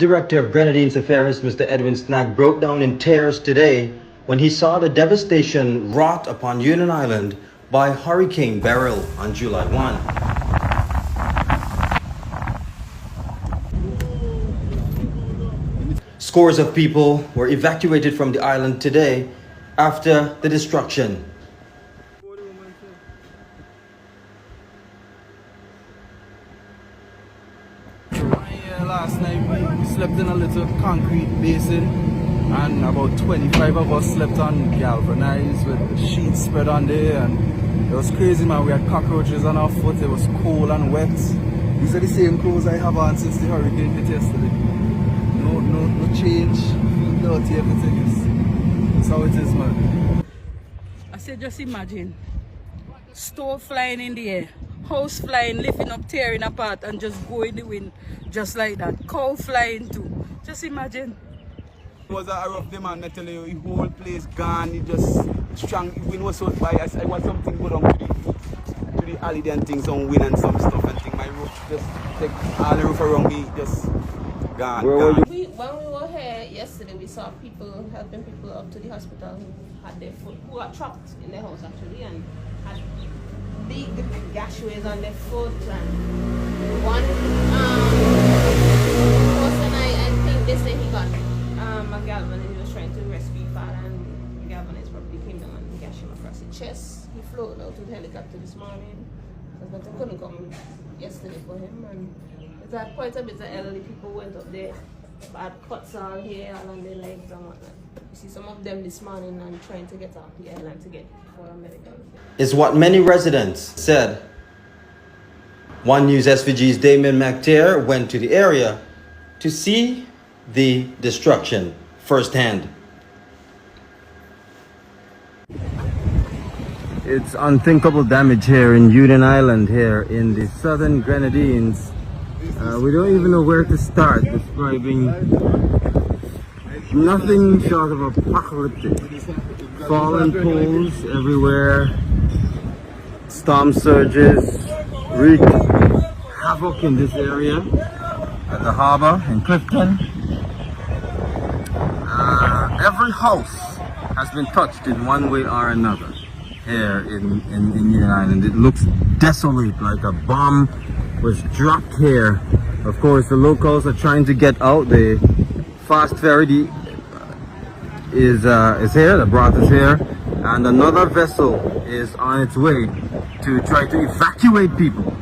Director of Grenadines Affairs, Mr. Edwin Snack, broke down in tears today when he saw the devastation wrought upon Union Island by Hurricane Beryl on July 1. Scores of people were evacuated from the island today after the destruction. Last night we slept in a little concrete basin, and about 25 of us slept on galvanized with the sheets spread on there, and it was crazy, man. We had cockroaches on our foot. It was cold and wet. These are the same clothes I have on since the hurricane hit yesterday. No change, dirty, everything is. That's how it is, man. I said, just imagine, stove flying in the air, house flying, lifting up, tearing apart, and just go in the wind, just like that. Cow flying too. Just imagine. It was a rough day, man. I tell you, the whole place gone. It just strong. The wind was so bad. I want something go down to the alley and things, some wind and some stuff and thing. My roof just take all the roof around me, just gone. Where were you? When we were here yesterday, we saw people helping people up to the hospital who had their foot, who got trapped in their house actually, and had big gashes on their foot. And one person, I think they say he got a galvanized. He was trying to rescue his father, and the galvanized probably came down and gashed him across the chest. He floated out with the helicopter this morning, but they couldn't come yesterday for him. And it's quite a bit of elderly people went up there. Bad cuts all here, all on their legs and whatnot. You see some of them this morning and trying to get off the island to get for a medical. Is what many residents said. One News SVG's Damien McTeer went to the area to see the destruction firsthand. It's unthinkable damage here in Union Island, here in the southern Grenadines. We don't even know where to start describing nothing short of apocalyptic. Fallen poles everywhere, storm surges wreak havoc in this area at the harbor in Clifton. Every house has been touched in one way or another here in Union Island. It looks desolate, like a bomb was dropped here. Of course, the locals are trying to get out. The fast ferry is here, the broth is here, and another vessel is on its way to try to evacuate people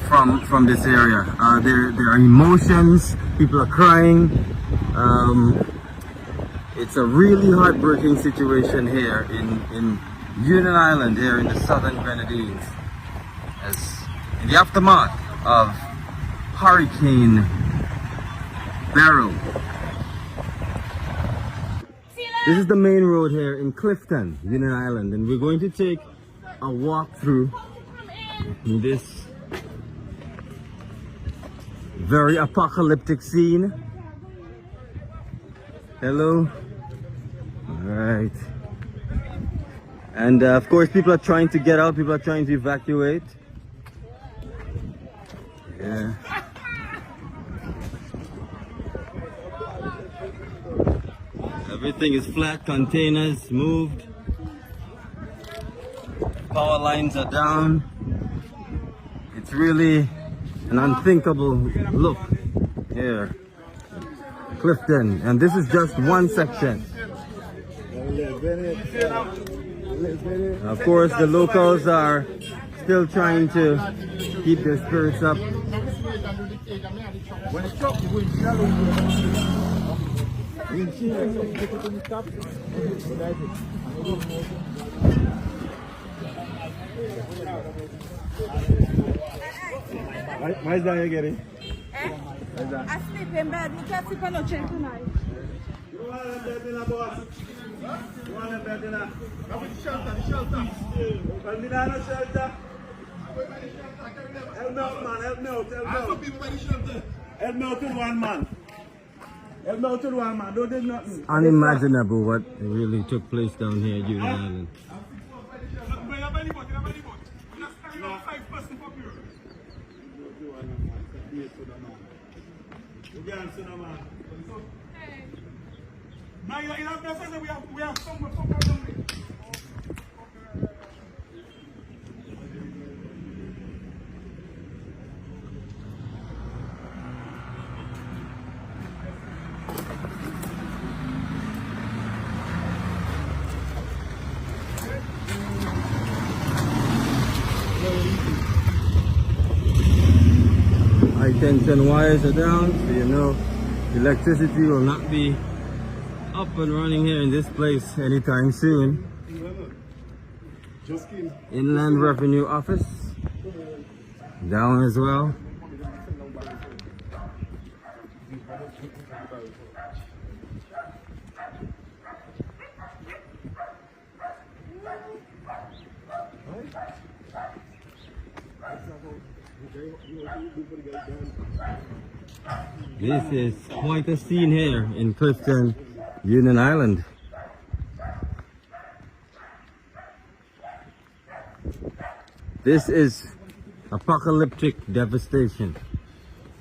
from this area. There are emotions, people are crying. It's a really heartbreaking situation here in Union Island, here in the southern Grenadines, as in the aftermath of Hurricane Beryl. This is the main road here in Clifton, Union Island, and we're going to take a walk through this very apocalyptic scene. Hello. All right. And of course, people are trying to get out, people are trying to evacuate. Yeah. Everything is flat, containers moved, power lines are down. It's really an unthinkable look here, Clifton, and this is just one section. Of course, the locals are still trying to keep their spirits up. Why is that you getting? I sleep in bed. We can't sleep on no chair tonight. You want a bed in a boss? You want a bed in a? Come with the shelter, the shelter. Come with the shelter. Help me out, man. Help me out. Help me out. Some people by the shelter. Help me out to one man. Help me out to one man. Don't do nothing. Unimaginable what really took place down here at Union Island. Bring a belly boat. Bring a belly boat. We're not standing on 5 person from here. You can't see no man. Now you have to say we have some problem. High tension wires are down, so you know electricity will not be up and running here in this place anytime soon. Inland Revenue Office down as well. This is quite a scene here in Clifton, Union Island. This is apocalyptic devastation.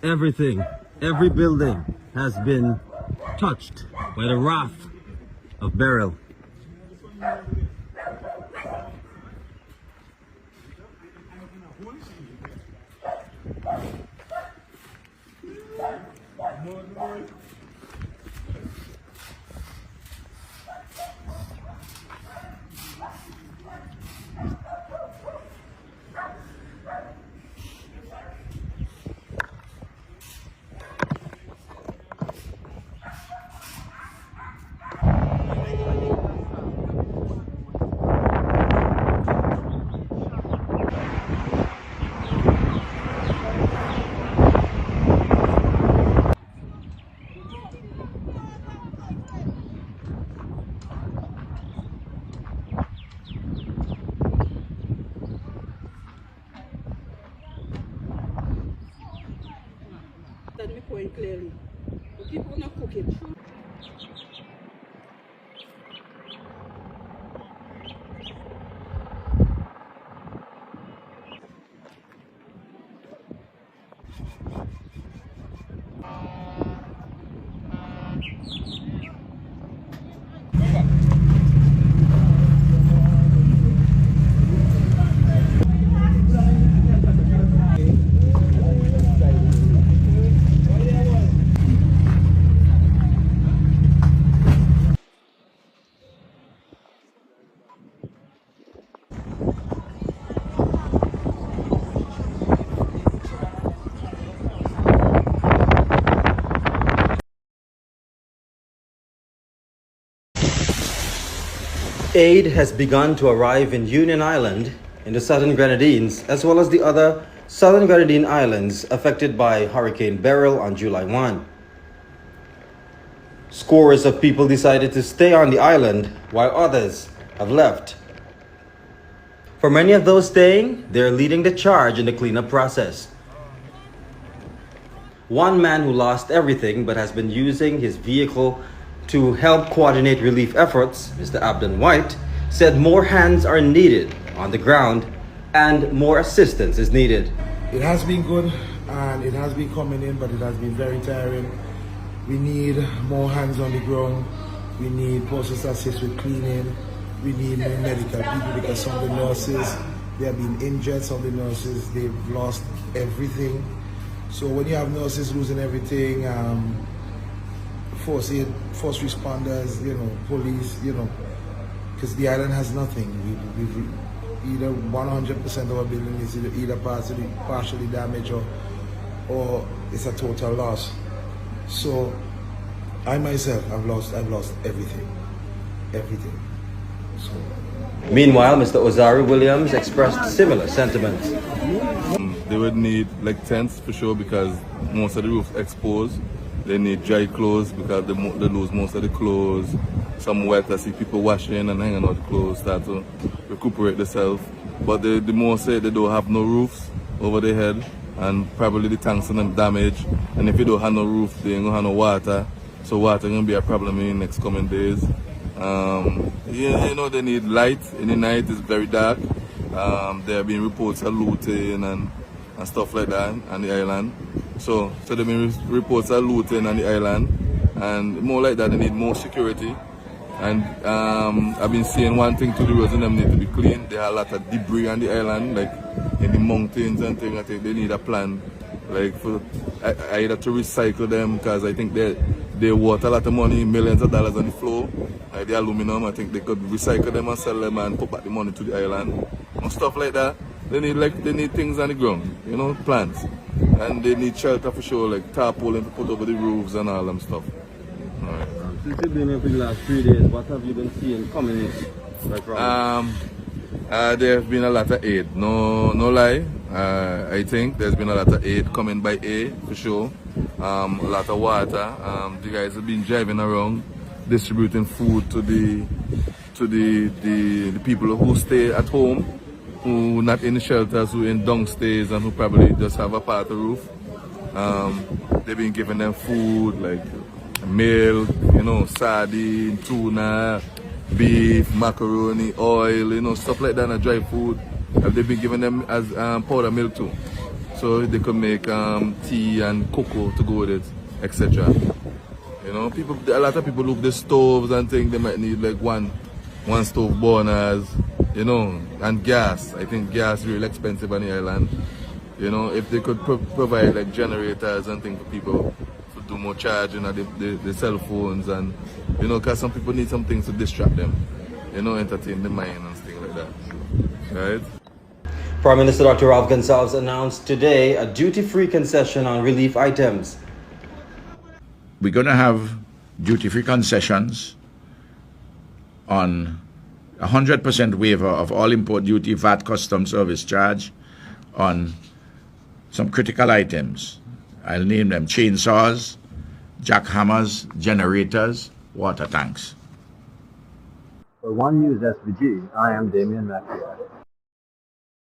Everything, every building has been touched by the wrath of Beryl. That me point clearly. But people not cook it. Aid has begun to arrive in Union Island in the southern Grenadines, as well as the other southern Grenadine islands affected by Hurricane Beryl on July 1. Scores of people decided to stay on the island while others have left. For many of those staying, they're leading the charge in the cleanup process. One man who lost everything but has been using his vehicle to help coordinate relief efforts, Mr. Abdon White, said more hands are needed on the ground and more assistance is needed. It has been good and it has been coming in, but it has been very tiring. We need more hands on the ground. We need persons to assist with cleaning. We need more medical people because some of the nurses, they have been injured. Some of the nurses, they've lost everything. So when you have nurses losing everything, first responders, police, because the island has nothing. We've either 100% of our building is either partially damaged or it's a total loss. So I myself, I've lost everything. So. Meanwhile, Mr. Ozari Williams expressed similar sentiments. They would need like tents for sure because most of the roof exposed. They need dry clothes because they lose most of the clothes. Some wet, I see people washing and hanging out the clothes, start to recuperate themselves. But they more say they don't have no roofs over their head and probably the tanks are damaged. And if you don't have no roof, they ain't gonna have no water. So water gonna be a problem in the next coming days. They need light. In the night it's very dark. There have been reports of looting and stuff like that on the island. So there have been reports of looting on the island, and more like that, they need more security. And I've been seeing one thing to the roads and them need to be clean. There are a lot of debris on the island, like in the mountains and things. I think they need a plan, like for either to recycle them, because I think they worth a lot of money, millions of dollars on the floor. Like the aluminum, I think they could recycle them and sell them and put back the money to the island and stuff like that. They need things on the ground, you know, plants, and they need shelter for sure, like tarpaulin to put over the roofs and all them stuff. All right. Since you've been here for the last 3 days, what have you been seeing coming in? Like there have been a lot of aid, no lie. I think there's been a lot of aid coming by air for sure. A lot of water. The guys have been driving around distributing food to the people who stay at home, who not in the shelters, who in downstairs and who probably just have a part of the roof. They've been giving them food like milk, you know, sardine, tuna, beef, macaroni, oil, you know, stuff like that, and dry food. They've been giving them as powder milk too, so they could make tea and cocoa to go with it, etc. You know, a lot of people look the stoves and think they might need like one stove burners, you know, and gas. I think gas is really expensive on the island. You know, if they could provide like generators and things for people to do more charging of the cell phones, and you know, because some people need some things to distract them, you know, entertain the mind and things like that. Right? Prime Minister Dr. Ralph Gonsalves announced today a duty-free concession on relief items. We're going to have duty-free concessions on 100% waiver of all import duty, VAT, custom service charge on some critical items. I'll name them: chainsaws, jackhammers, generators, water tanks. For One News SVG, I am Damien Macchia.